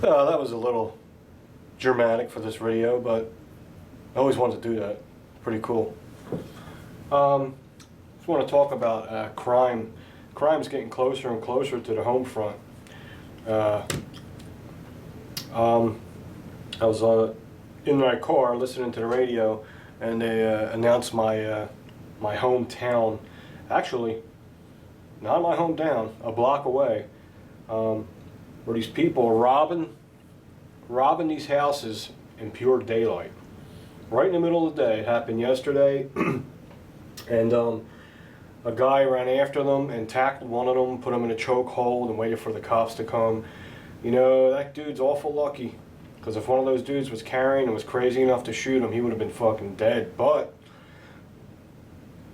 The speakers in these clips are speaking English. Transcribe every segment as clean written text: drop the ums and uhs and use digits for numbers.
That was a little dramatic for this video, but I always wanted to do that. Pretty cool. Just want to talk about crime. Crime's getting closer and closer to the home front. I was in my car listening to the radio, and they announced my my hometown. Actually, not my hometown, a block away, where these people are robbing these houses in pure daylight, right in the middle of the day. It happened yesterday, and a guy ran after them and tackled one of them, put him in a chokehold, and waited for the cops to come. You know, that dude's awful lucky, because if one of those dudes was carrying and was crazy enough to shoot him, he would have been fucking dead. But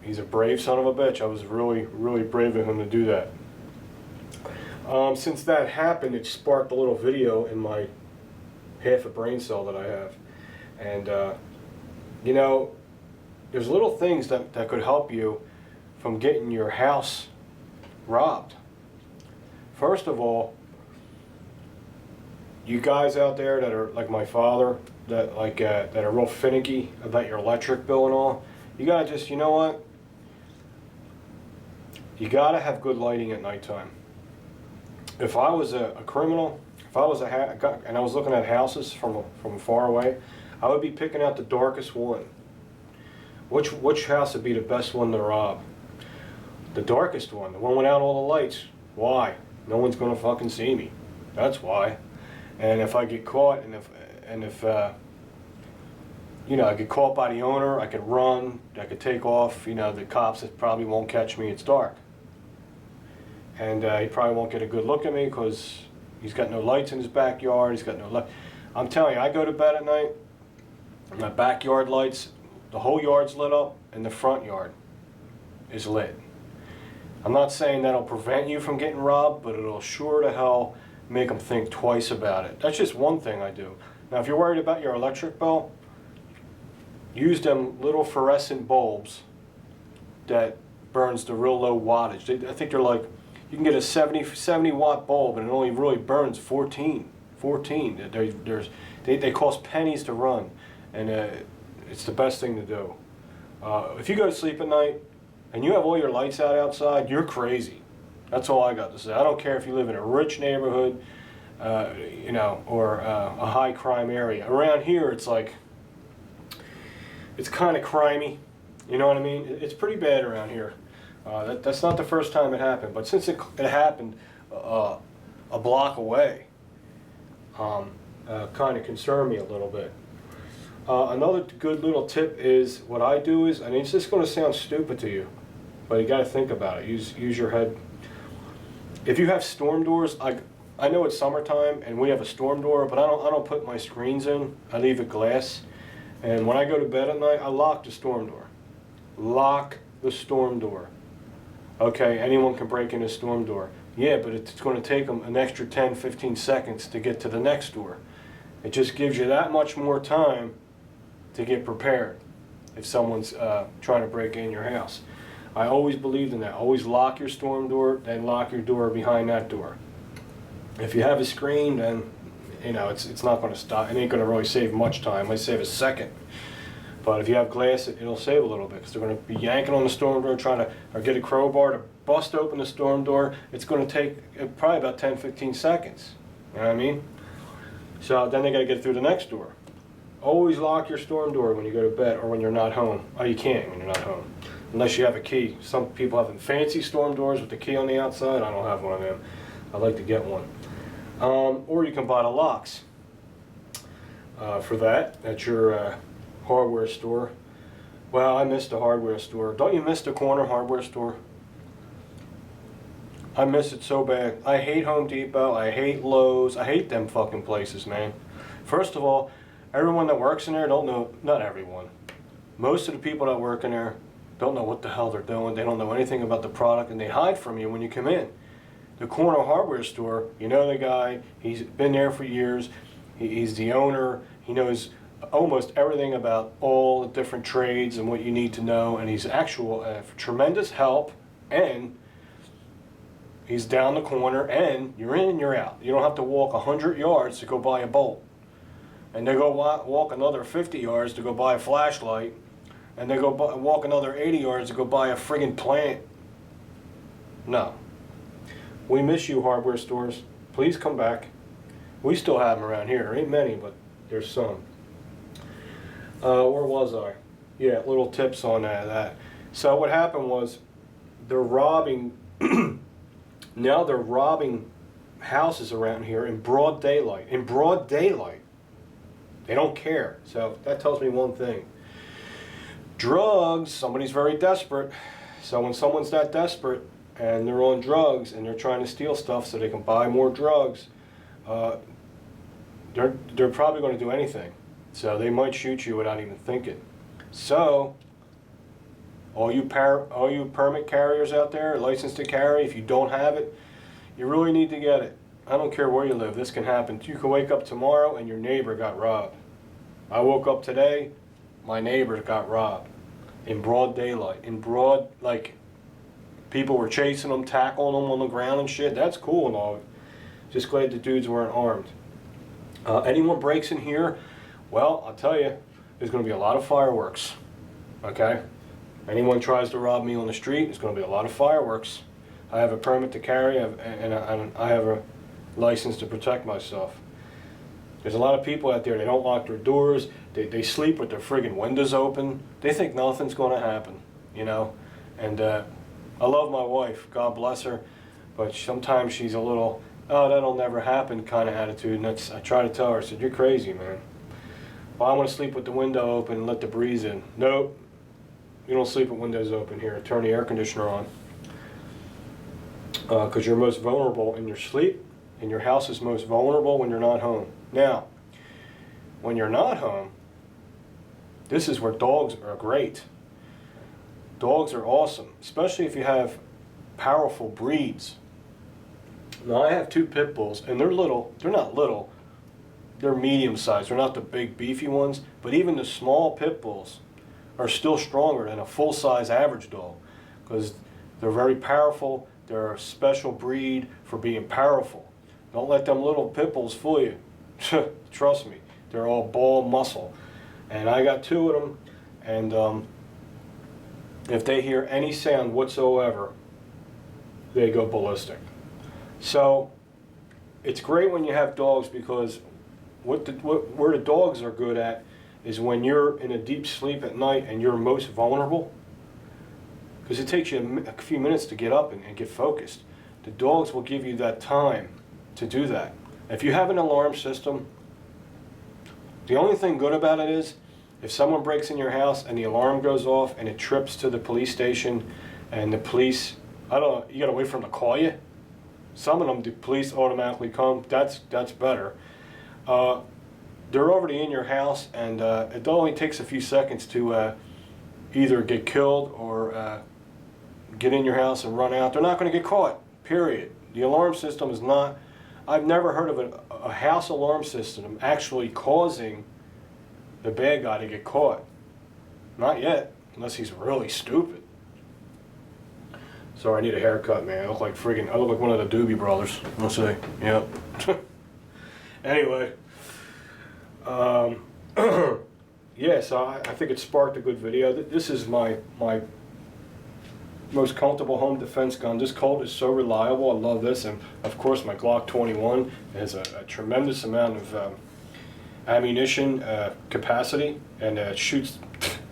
he's a brave son of a bitch. I was really, really brave of him to do that. Since that happened, it sparked a little video in my half a brain cell that I have. And, you know, there's little things that could help you from getting your house robbed. First of all, you guys out there that are like my father, that are real finicky about your electric bill and all, you gotta just, you know what? You gotta have good lighting at nighttime. If I was a criminal, if I was and I was looking at houses from far away, I would be picking out the darkest one. Which house would be the best one to rob? The darkest one, the one without all the lights. Why? No one's gonna fucking see me. That's why. And if I get caught, and if you know, I get caught by the owner, I could run, I could take off. You know, the cops probably won't catch me. It's dark, and he probably won't get a good look at me because he's got no lights in his backyard. He's got no light. I'm telling you, I go to bed at night, my backyard lights, the whole yard's lit up, and the front yard is lit. I'm not saying that'll prevent you from getting robbed, but it'll sure to hell make them think twice about it. That's just one thing I do. Now, if you're worried about your electric bill, use them little fluorescent bulbs that burns the real low wattage. I think they're like, you can get a 70 watt bulb and it only really burns 14. They cost pennies to run, and it's the best thing to do. If you go to sleep at night and you have all your lights out outside, you're crazy. That's all I got to say. I don't care if you live in a rich neighborhood, you know, or a high crime area. Around here, it's like, it's kind of crimey. You know what I mean? It's pretty bad around here. That's not the first time it happened, but since it happened a block away, kind of concerned me a little bit. Another good little tip is, what I do is, and it's just going to sound stupid to you, but you got to think about it. Use your head. If you have storm doors, I know it's summertime and we have a storm door, but I don't put my screens in. I leave it glass. And when I go to bed at night, I lock the storm door. Lock the storm door. Okay, anyone can break in a storm door. Yeah, but it's going to take them an extra 10, 15 seconds to get to the next door. It just gives you that much more time to get prepared if someone's trying to break in your house. I always believed in that. Always lock your storm door, then lock your door behind that door. If you have a screen, then, you know, it's not going to stop. It ain't going to really save much time. It might save a second. But if you have glass, it'll save a little bit, because they're going to be yanking on the storm door, trying to, or get a crowbar to bust open the storm door. It's going to take probably about 10, 15 seconds. You know what I mean? So then they got to get through the next door. Always lock your storm door when you go to bed or when you're not home. Oh, you can't when you're not home, unless you have a key. Some people have fancy storm doors with the key on the outside. I don't have one of them. I'd like to get one. Or you can buy the locks for that at your hardware store. Well, I miss the hardware store. Don't you miss the corner hardware store? I miss it so bad. I hate Home Depot. I hate Lowe's. I hate them fucking places, man. First of all, everyone that works in there don't know, not everyone. Most of the people that work in there don't know what the hell they're doing. They don't know anything about the product, and they hide from you when you come in. The corner hardware store, you know the guy, he's been there for years, he's the owner, he knows almost everything about all the different trades and what you need to know, and he's actual tremendous help, and He's down the corner, and you're in and you're out. You don't have to walk 100 yards to go buy a bolt. And they go walk another 50 yards to go buy a flashlight. And they go walk another 80 yards to go buy a friggin' plant. No. We miss you, hardware stores. Please come back. We still have them around here. There ain't many, but there's some. Where was I? Yeah, little tips on that. So what happened was, they're robbing, now they're robbing houses around here in broad daylight. In broad daylight. They don't care. So that tells me one thing. Drugs, somebody's very desperate. So when someone's that desperate and they're on drugs and they're trying to steal stuff so they can buy more drugs, they're probably going to do anything. So they might shoot you without even thinking. So all you permit carriers out there, license to carry, if you don't have it, you really need to get it. I don't care where you live, this can happen. You can wake up tomorrow and your neighbor got robbed. I woke up today, my neighbor got robbed. In broad daylight. In broad, like, people were chasing them, tackling them on the ground and shit. That's cool and all. Just glad the dudes weren't armed. Anyone breaks in here, well, I'll tell you, there's going to be a lot of fireworks. Okay? Anyone tries to rob me on the street, there's going to be a lot of fireworks. I have a permit to carry, and I have a license to protect myself. There's a lot of people out there, they don't lock their doors, they sleep with their friggin' windows open. They think nothing's going to happen, you know? And I love my wife, God bless her, but sometimes she's a little, oh, that'll never happen kind of attitude, and I try to tell her, I said, you're crazy, man. Well, I want to sleep with the window open and let the breeze in. Nope. You don't sleep with windows open here. Turn the air conditioner on. Because you're most vulnerable in your sleep, and your house is most vulnerable when you're not home. Now, when you're not home, this is where dogs are great. Dogs are awesome, especially if you have powerful breeds. Now, I have 2 pit bulls, and they're little. They're not little. They're medium-sized. They're not the big, beefy ones, but even the small pit bulls are still stronger than a full-size average dog because they're very powerful. They're a special breed for being powerful. Don't let them little pit bulls fool you. Trust me, they're all ball muscle. And I got 2 of them, and if they hear any sound whatsoever, they go ballistic. So it's great when you have dogs because where the dogs are good at is when you're in a deep sleep at night and you're most vulnerable, because it takes you a few minutes to get up and get focused. The dogs will give you that time to do that. If you have an alarm system, the only thing good about it is if someone breaks in your house and the alarm goes off and it trips to the police station and the police, I don't know, you gotta wait for them to call you. Some of them, the police automatically come. That's better. They're already in your house, and it only takes a few seconds to either get killed or get in your house and run out. They're not going to get caught, period. The alarm system is not, I've never heard of a house alarm system actually causing the bad guy to get caught. Not yet, unless he's really stupid. Sorry, I need a haircut, man. I look like one of the Doobie Brothers. Let's see. Yep. Anyway. Yeah, so I think it sparked a good video. This is my most comfortable home defense gun. This Colt is so reliable. I love this. And of course my Glock 21 has a tremendous amount of ammunition capacity, and it shoots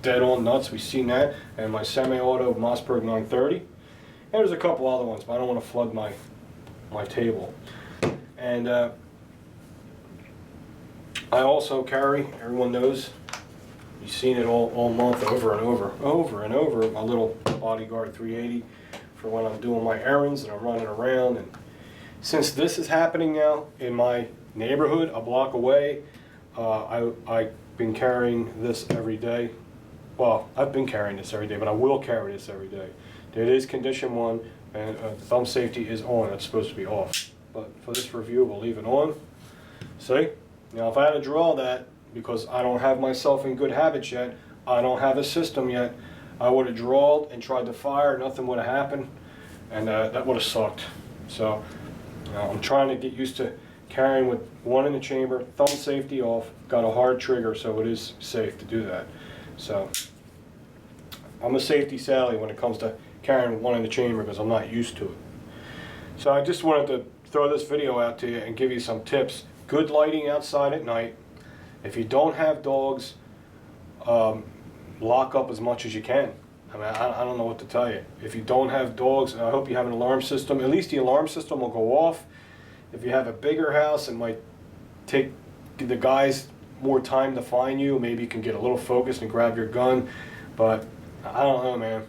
dead on nuts. We've seen that. And my semi-auto Mossberg 930. And there's a couple other ones, but I don't want to flood my table. And I also carry, everyone knows, you've seen it all month over and over, my little Bodyguard 380 for when I'm doing my errands and I'm running around. And since this is happening now in my neighborhood, a block away, I've been carrying this every day. Well, I've been carrying this every day, but I will carry this every day. It is condition 1, and thumb safety is on. It's supposed to be off. But for this review, we'll leave it on. See? Now, if I had to draw that, because I don't have myself in good habits yet, I don't have a system yet, I would have drawn and tried to fire, nothing would have happened, and that would have sucked. So I'm trying to get used to carrying with one in the chamber, thumb safety off, got a hard trigger so it is safe to do that. So I'm a safety Sally when it comes to carrying one in the chamber because I'm not used to it. So I just wanted to throw this video out to you and give you some tips. Good lighting outside at night. If you don't have dogs, lock up as much as you can. I mean, I don't know what to tell you. If you don't have dogs, I hope you have an alarm system. At least the alarm system will go off. If you have a bigger house, it might take the guys more time to find you. Maybe you can get a little focused and grab your gun. But I don't know, man.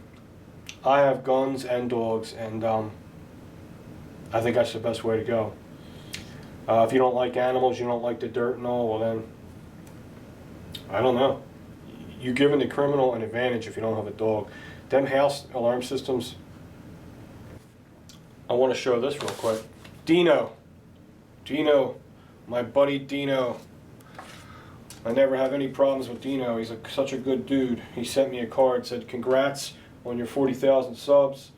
I have guns and dogs, and I think that's the best way to go. If you don't like animals, you don't like the dirt and all, well then, I don't know. You're giving the criminal an advantage if you don't have a dog. Them house alarm systems, I want to show this real quick. Dino, my buddy Dino. I never have any problems with Dino. He's such a good dude. He sent me a card, said, "Congrats on your 40,000 subs.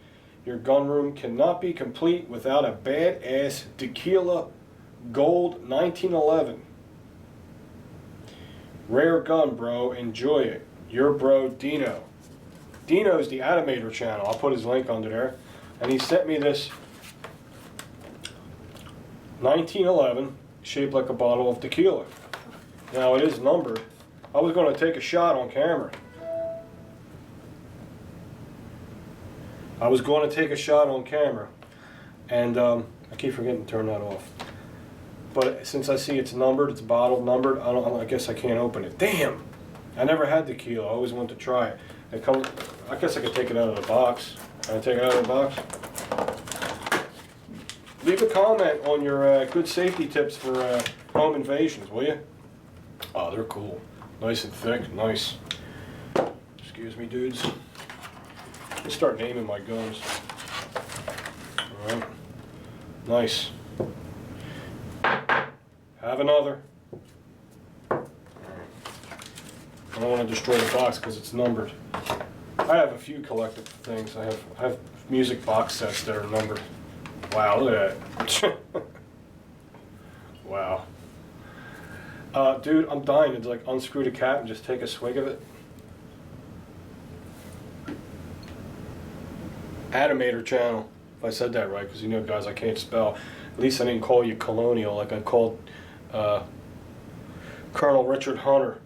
Your gun room cannot be complete without a badass Tequila Gold 1911. Rare gun, bro. Enjoy it. Your bro, Dino." Dino's the Animator channel. I'll put his link under there. And he sent me this 1911 shaped like a bottle of tequila. Now it is numbered. I was going to take a shot on camera. And I keep forgetting to turn that off. But since I see it's numbered, it's bottle numbered, I guess I can't open it. Damn! I never had tequila. I always wanted to try it. I guess I could take it out of the box. Can I take it out of the box? Leave a comment on your good safety tips for home invasions, will you? Oh, they're cool. Nice and thick. Nice. Excuse me, dudes. Let's start naming my guns. Alright. Nice. Have another. Alright. I don't want to destroy the box because it's numbered. I have a few collectible things. I have music box sets that are numbered. Wow, look at that. Wow. Dude, I'm dying to like unscrew the cap and just take a swig of it. Animator channel, if I said that right, because you know guys I can't spell. At least I didn't call you Colonial like I called Colonel Richard Hunter.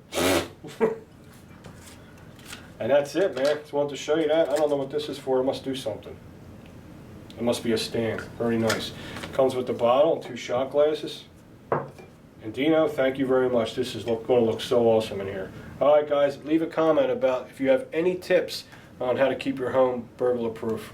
And that's it, man. Just wanted to show you that. I don't know what this is for. It must do something. It must be a stand. Very nice. Comes with the bottle and 2 shot glasses. And Dino, thank you very much. This is going to look so awesome in here. All right, guys, leave a comment about if you have any tips on how to keep your home burglar proof.